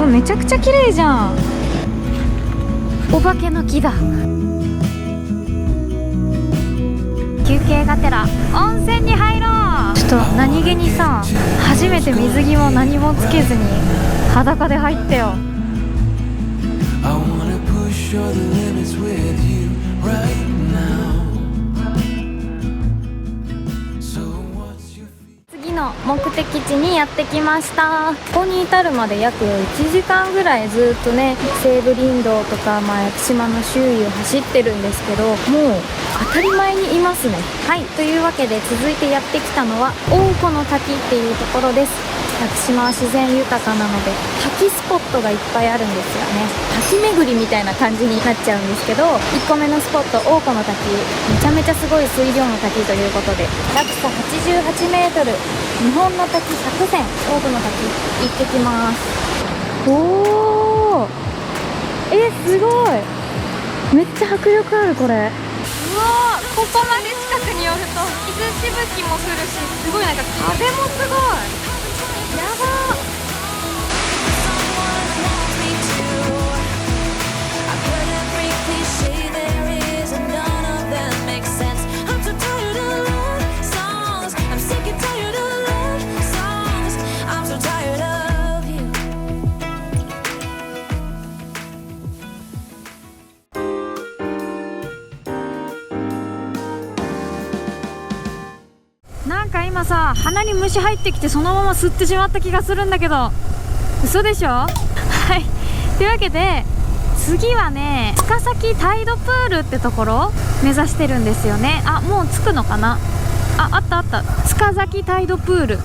めちゃくちゃ綺麗じゃん。お化けの木だ。休憩がてら温泉に入ろう。ちょっと何気にさ、初めて水着も何もつけずに裸で入ったよ。次の目的地にやってきました。ここに至るまで約1時間ぐらいずっとね、西武林道とか、屋久島の周囲を走ってるんですけど、もう当たり前にいますね。はい、というわけで続いてやってきたのは大湖の滝っていうところです。屋久島は自然豊かなので滝スポットがいっぱいあるんですよね。滝巡りみたいな感じになっちゃうんですけど、1個目のスポット大湖の滝、めちゃめちゃすごい水量の滝ということで、落差88メートル、日本の滝100選、大湖の滝行ってきます。おー、すごい、めっちゃ迫力あるこれ。うわー、ここまで近くに寄ると水しぶきも降るし、すごいなんか風もすごい、やばー。なんか今さ、鼻に虫入ってきてそのまま吸ってしまった気がするんだけど、嘘でしょ？はい、というわけで次はね、塚崎タイドプールってところ目指してるんですよね。あ、もう着くのかな。あったあった、塚崎タイドプール。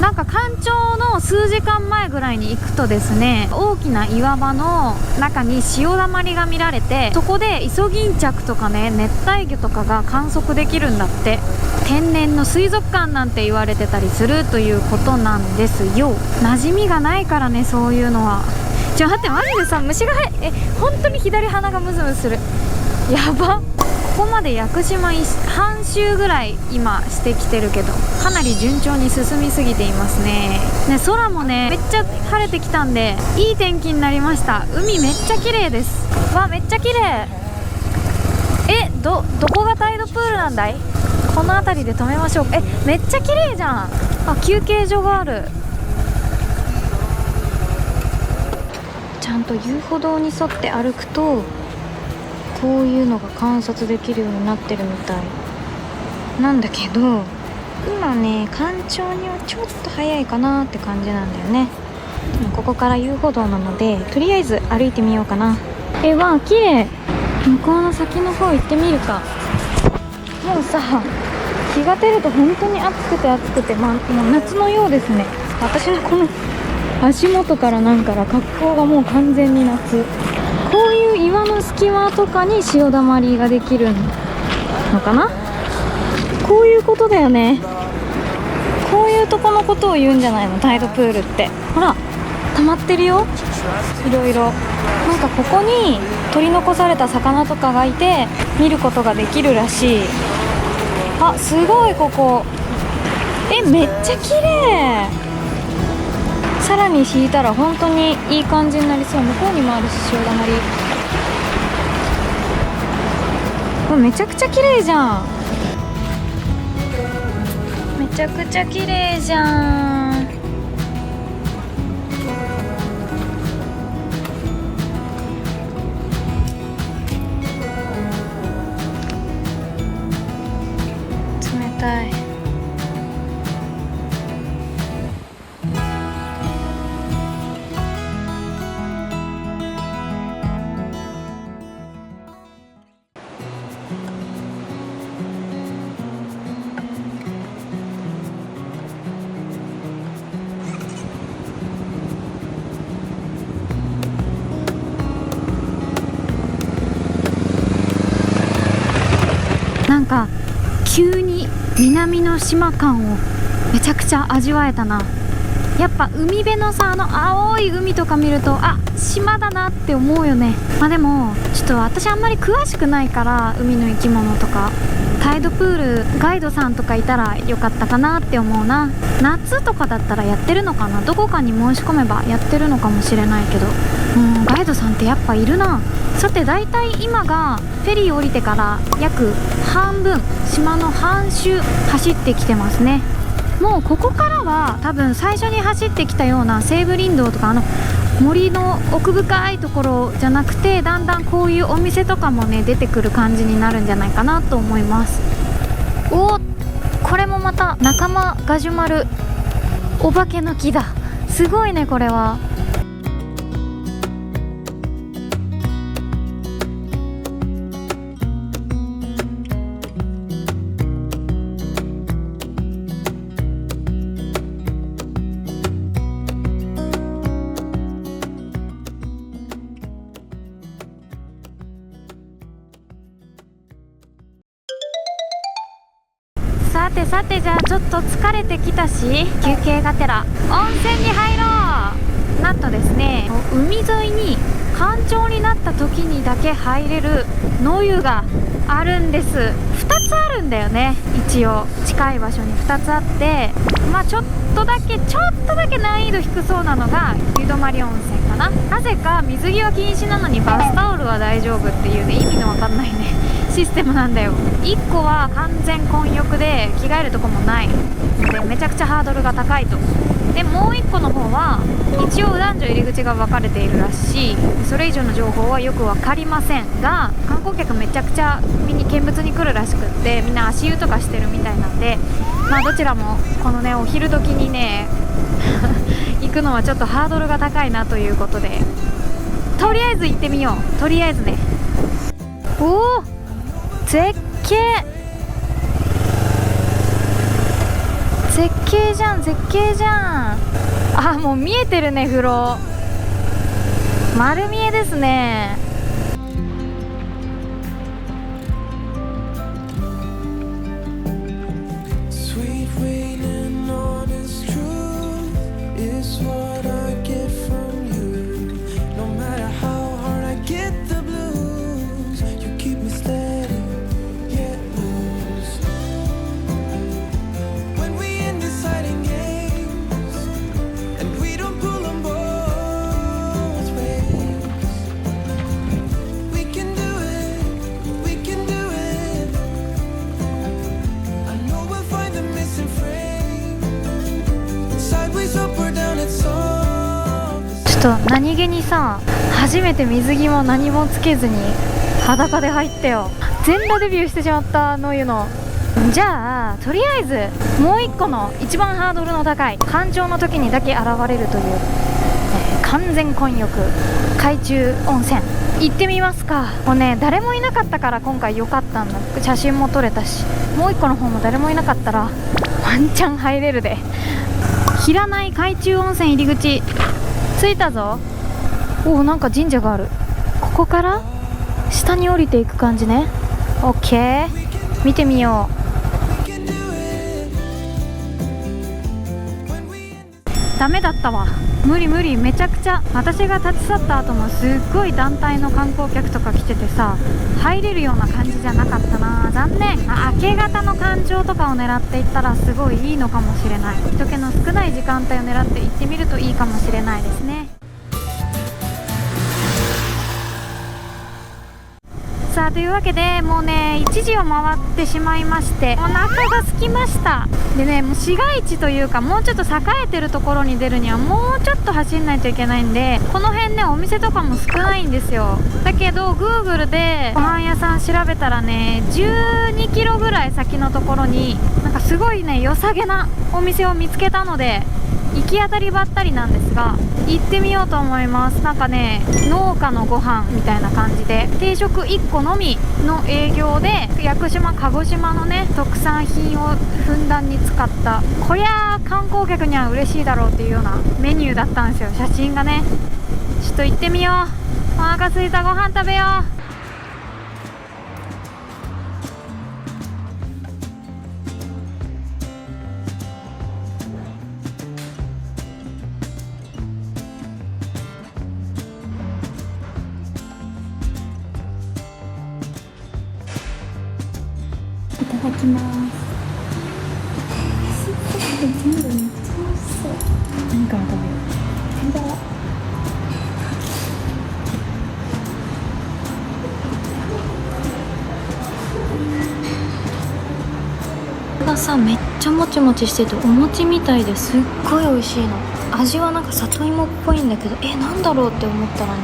なんか干潮の数時間前ぐらいに行くとですね、大きな岩場の中に潮だまりが見られて、そこでイソギンチャクとかね、熱帯魚とかが観測できるんだって。天然の水族館なんて言われてたりするということなんですよ。馴染みがないからね、そういうのは。待って、マジでさ、虫が本当に左鼻がムズムズする。やば。ここまで屋久島半周ぐらい今してきてるけど、かなり順調に進みすぎていますね。空もね、めっちゃ晴れてきたんでいい天気になりました。海めっちゃ綺麗です。わ、めっちゃ綺麗。どこがタイドプールなんだい？この辺りで止めましょう。めっちゃ綺麗じゃん。あ、休憩所がある。ちゃんと遊歩道に沿って歩くとこういうのが観察できるようになってるみたいなんだけど、今ね、干潮にはちょっと早いかなって感じなんだよね。でもここから遊歩道なので、とりあえず歩いてみようかな。わあ、綺麗。向こうの先の方行ってみるか。もうさ、日が照ると本当に暑くて暑くて、もう夏のようですね。私のこの足元からなんから格好がもう完全に夏。こういう岩の隙間とかに潮だまりができるのかな。こういうことだよね。こういうとこのことを言うんじゃないの、タイドプールって。ほら、溜まってるよ、いろいろ。なんかここに取り残された魚とかがいて見ることができるらしい。あ、すごい、ここめっちゃ綺麗。さらに引いたら本当にいい感じになりそう。向こうにもあるし、潮だまり。めちゃくちゃ綺麗じゃん。めちゃくちゃ綺麗じゃん。冷たい。なんか急に南の島感をめちゃくちゃ味わえたな。やっぱ海辺のさ、青い海とか見ると、あ、島だなって思うよね。でもちょっと私あんまり詳しくないから、海の生き物とかタイドプールガイドさんとかいたらよかったかなって思うな。夏とかだったらやってるのかな、どこかに申し込めばやってるのかもしれないけど、ガイドさんってやっぱいるな。さて、だいたい今がフェリー降りてから約半分、島の半周走ってきてますね。もうここからは多分最初に走ってきたような西武林道とか森の奥深いところじゃなくて、だんだんこういうお店とかもね出てくる感じになるんじゃないかなと思います。これもまた仲間ガジュマルお化けの木だ。すごいねこれは。さてじゃあちょっと疲れてきたし、休憩がてら温泉に入ろう。なんとですね、海沿いに干潮になった時にだけ入れる野湯があるんです。2つあるんだよね。一応近い場所に2つあって、ちょっとだけ難易度低そうなのが湯泊温泉かな。なぜか水着は禁止なのにバスタオルは大丈夫っていうね、意味のわかんないねシステムなんだよ。1個は完全混浴で着替えるとこもないのでめちゃくちゃハードルが高いと。でもう1個の方は一応男女入り口が分かれているらしい。それ以上の情報はよく分かりませんが、観光客めちゃくちゃ見物に来るらしくって、みんな足湯とかしてるみたいなんで、どちらもこのねお昼時にね行くのはちょっとハードルが高いなということで、とりあえず行ってみよう。とりあえずね。絶景じゃん。もう見えてるね、風呂丸見えですね。何気にさ、初めて水着も何もつけずに裸で入ったよ。全裸デビューしてしまった野湯の。じゃあとりあえずもう1個の一番ハードルの高い干潮の時にだけ現れるという、完全混浴海中温泉行ってみますか。もうね誰もいなかったから今回良かったんだ。写真も撮れたし、もう1個の方も誰もいなかったらワンチャン入れるで。平内海中温泉入り口着いたぞ。なんか神社がある。ここから下に降りていく感じね。オッケー、見てみよう。ダメだったわ、無理、めちゃくちゃ。私が立ち去った後もすっごい団体の観光客とか来ててさ、入れるような感じじゃなかったな。残念。明け方の干潮とかを狙っていったらすごいいいのかもしれない。人気の少ない時間帯を狙って行ってみるといいかもしれないですね。さあというわけで、もうね1時を回ってしまいまして、お腹が空きました。でね、もう市街地というかもうちょっと栄えてるところに出るにはもうちょっと走んないといけないんで、この辺ねお店とかも少ないんですよ。だけど Google でご飯屋さん調べたらね、12キロぐらい先のところになんかすごいね良さげなお店を見つけたので、行き当たりばったりなんですが行ってみようと思います。なんかね農家のご飯みたいな感じで、定食1個のみの営業で、屋久島鹿児島のね特産品をふんだんに使った、こりゃあ観光客には嬉しいだろうっていうようなメニューだったんですよ。写真がね。ちょっと行ってみよう。お腹すいた。ご飯食べよう。いただただきます。全部めっちゃ美味しそう。何から食べよう。天ぷら。がさ、めっちゃもちもちしててお餅みたいですっごい美味しいの。味はなんか里芋っぽいんだけど、なんだろうって思ったらね、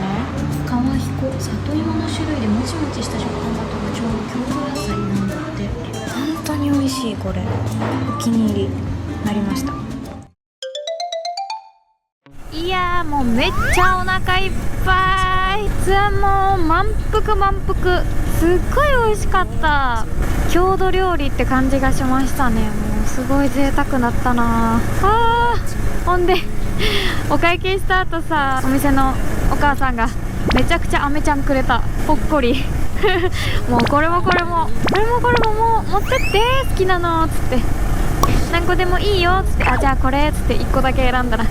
川彦里芋の種類でもちもちした食感が特徴の郷土野菜なんだって。本当に美味しい。これお気に入りになりました。いやー、もうめっちゃお腹いっぱい。もう満腹満腹、すっごい美味しかった。郷土料理って感じがしましたね。もうすごい贅沢だったなあ。ほんでお会計した後さ、お店のお母さんがめちゃくちゃアメちゃんくれた。ほっこりもうこれもこれもこれもこれももう持ってって好きなのっつって、何個でもいいよっつって、じゃあこれっつって1個だけ選んだら、こ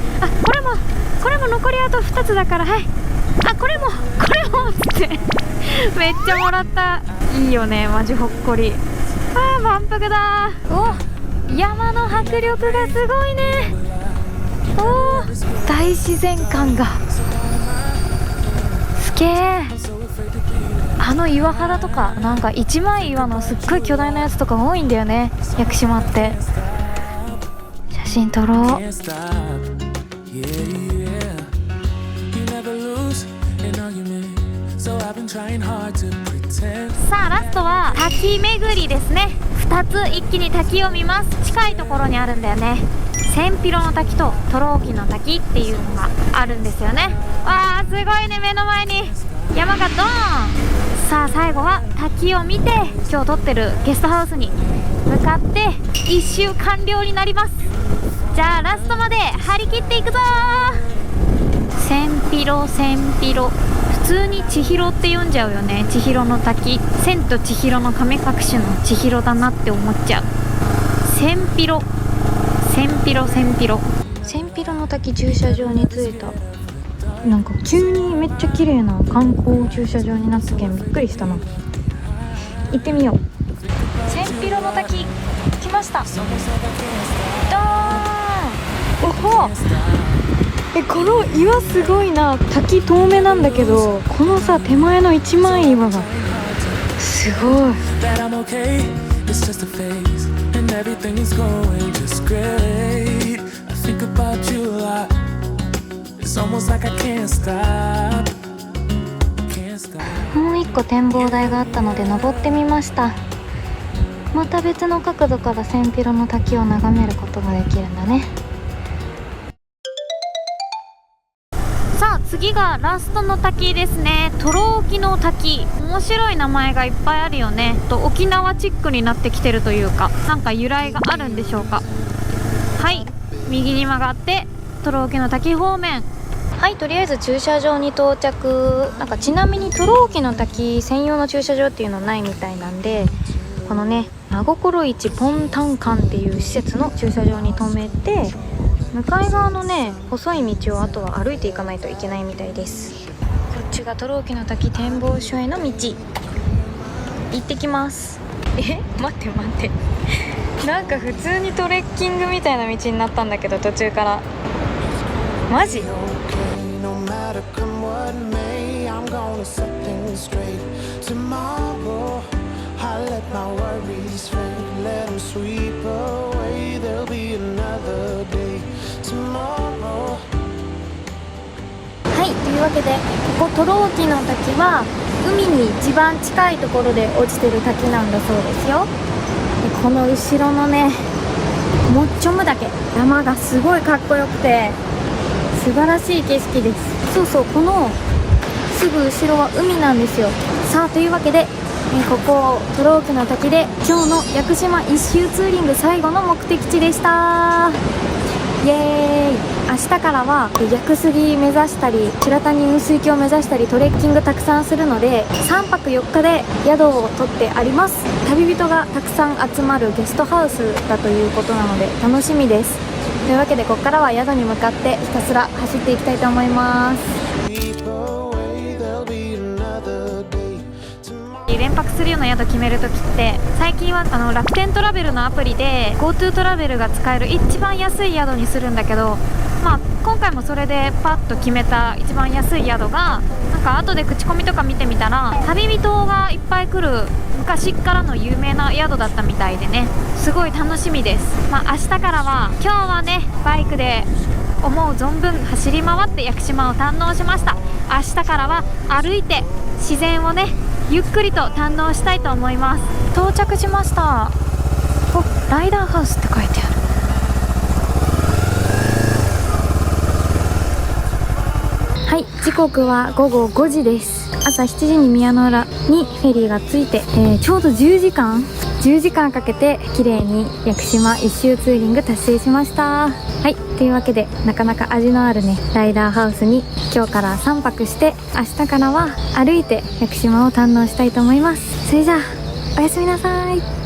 れも残りあと2つだから、はい、これもっつってめっちゃもらった。いいよね、マジほっこり。満腹だ。山の迫力がすごいね。大自然感がすげえ。岩肌とかなんか一枚岩のすっごい巨大なやつとか多いんだよね、屋久島って。写真撮ろう。さあラストは滝巡りですね。2つ一気に滝を見ます。近いところにあるんだよね。千尋の滝とトローキの滝っていうのがあるんですよね。すごいね、目の前に山がドーン。さあ最後は滝を見て、今日撮ってるゲストハウスに向かって一周完了になります。じゃあラストまで張り切っていくぞー。千尋、普通に千尋って読んじゃうよね。千尋の滝、千と千尋の神隠しの千尋だなって思っちゃう。千尋の滝駐車場に着いた。なんか急にめっちゃ綺麗な観光駐車場になったけんびっくりしたな。行ってみよう。千尋の滝来ました。ドーン。おほ、この岩すごいな。滝遠目なんだけど、このさ手前の一枚岩がすごい。もう一個展望台があったので登ってみました。また別の角度から千尋の滝を眺めることができるんだね。さあ次がラストの滝ですね。トローキの滝。面白い名前がいっぱいあるよね。沖縄チックになってきてるというか、なんか由来があるんでしょうか。はい、右に曲がってトローキの滝方面。はい、とりあえず駐車場に到着。なんかちなみにトローキの滝専用の駐車場っていうのないみたいなんで、このね真心市ポンタン館っていう施設の駐車場に停めて、向かい側のね細い道をあとは歩いていかないといけないみたいです。こっちがトローキの滝展望所への道。行ってきます。待ってなんか普通にトレッキングみたいな道になったんだけど、途中からマジはい、というわけでここトローキの滝は海に一番近いところで落ちてる滝なんだそうですよ。でこの後ろのねモッチョム岳、山がすごいかっこよくて素晴らしい景色です。そう、このすぐ後ろは海なんですよ。さあというわけでここトローキの滝で今日の屋久島一周ツーリング最後の目的地でした。イエーイ。明日からは屋久杉目指したり白谷雲水峡目指したりトレッキングたくさんするので、3泊4日で宿を取ってあります。旅人がたくさん集まるゲストハウスだということなので楽しみです。というわけでここからは宿に向かってひたすら走っていきたいと思います。といり連泊するような宿決めるときって、最近は楽天トラベルのアプリで GoTo トラベルが使える一番安い宿にするんだけど、今回もそれでパッと決めた一番安い宿が、なんか後で口コミとか見てみたら旅人がいっぱい来る昔からの有名な宿だったみたいでね、すごい楽しみです。明日からは、今日はねバイクで思う存分走り回って屋久島を堪能しました。明日からは歩いて自然をねゆっくりと堪能したいと思います。到着しました。ライダーハウスって書いてある。はい、時刻は午後5時です。朝7時に宮之浦にフェリーが着いて、ちょうど10時間かけて綺麗に屋久島一周ツーリング達成しました。はい、というわけでなかなか味のあるねライダーハウスに今日から3泊して、明日からは歩いて屋久島を堪能したいと思います。それじゃあおやすみなさい。